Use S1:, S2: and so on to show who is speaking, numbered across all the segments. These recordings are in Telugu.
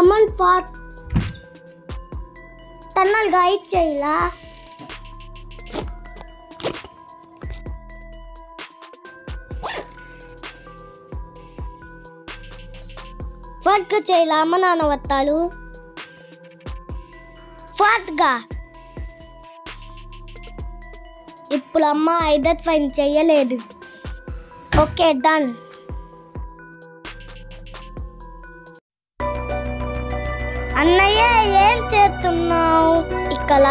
S1: కమన్ ఫాట్ టన్నల్ గైడ్ చేయలా ఫాట్గా చేయలా అమ్మ నాన్న వత్తాలు ఫాట్గా ఇప్పుడు అమ్మ ఐడెంటిఫై చెయ్యలేదు ఓకే డన్ అన్నయ్య ఏం చేస్తున్నావు ఇక్కడ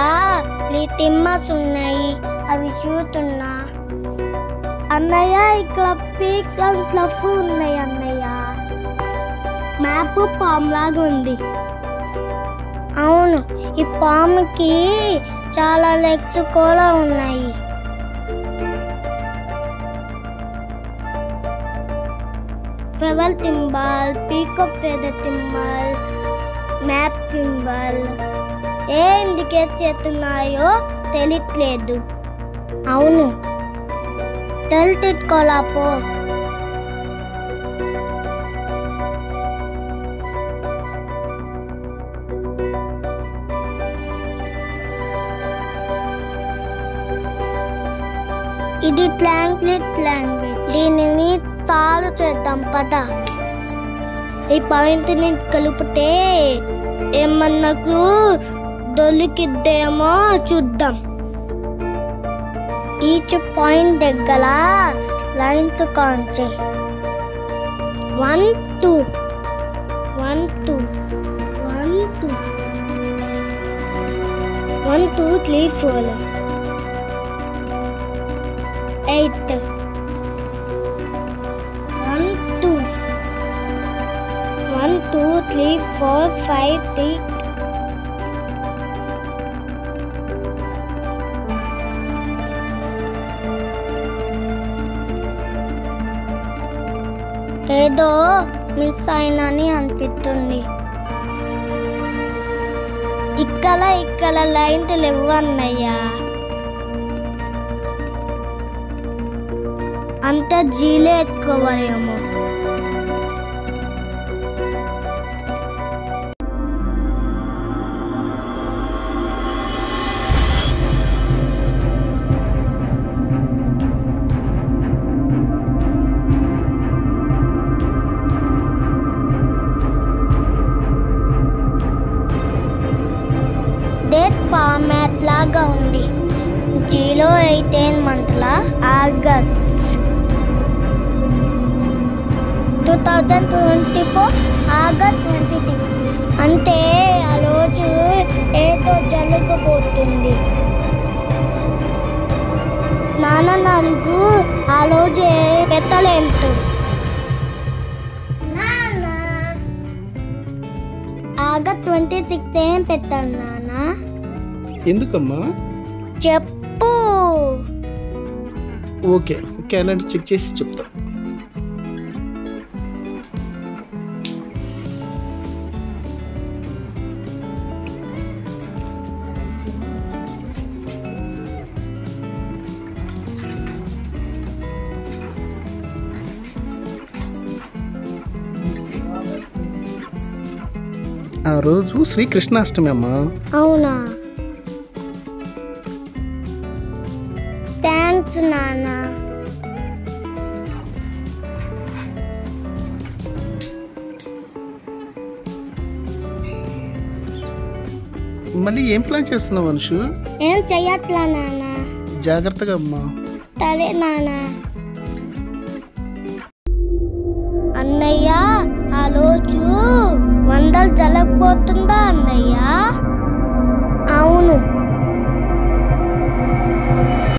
S1: టిమ్మర్స్ ఉన్నాయి అవి చూస్తున్నా అన్నయ్య ఇక్కడ పీక్ అండ్ ఫ్లఫ్ ఉన్నాయి అన్నయ్య మ్యాప్ పామ్ లాగా ఉంది అవును ఈ పాముకి చాలా లెగ్స్ కూడా ఉన్నాయి ఫెవల్ టింబల్ పీకాక్ ఫెదర్ టింబల్ మ్యాప్ సింబల్ ఏ ఇండికేట్ చేస్తున్నాయో తెలియట్లేదు అవును తెలుసుకోలాపో ఇది ట్రాంక్లిట్ లాంగ్వేజ్ దీనిని సాల్వ్ చేద్దాం పద ఈ పాయింట్ ని కలిపితే ఏమన్నకు దొరికిద్దేమో చూద్దాం ఈచ్ పాయింట్ దగ్గర లైన్స్ కాంచే 1 2 1 2 1 2 1 2 3 4 8 1 2 1 2 3 4 5 6 ఏదో మిస్ అయినని అనిపిస్తుంది ఇక్కడ లైన్స్ లేవు అన్నయ్యా అంత జీలే ఎత్తుకోవాలేమో డేట్ ఫార్మాట్ లాగా ఉంది 018 మంత్ల ఆగస్ట్ 2024 ఆగస్ట్ 26 అంటే ఆ రోజు ఏదో జరగబోతుంది నాన్న నాకు ఆ రోజు పెట్టలేదు ఆగస్ట్ 26 ఏం పెట్టాను నాన్న
S2: ఎందుకమ్మా
S1: చెప్పు
S2: ఓకే క్యాలెండర్ చెక్ చేసి చెప్తా ఆ రోజు శ్రీకృష్ణాష్టమి అమ్మా
S1: అవునా థ్యాంక్స్ నాన్న
S2: మళ్ళీ ఏం ప్లాన్ చేస్తున్నావు మనుషు
S1: ఏం చెయ్యట్లా నాన్న
S2: జాగ్రత్తగా అమ్మా
S1: సరే నాన్న అన్నయ్య ఆ రోజు వందలు జరగబోతుందా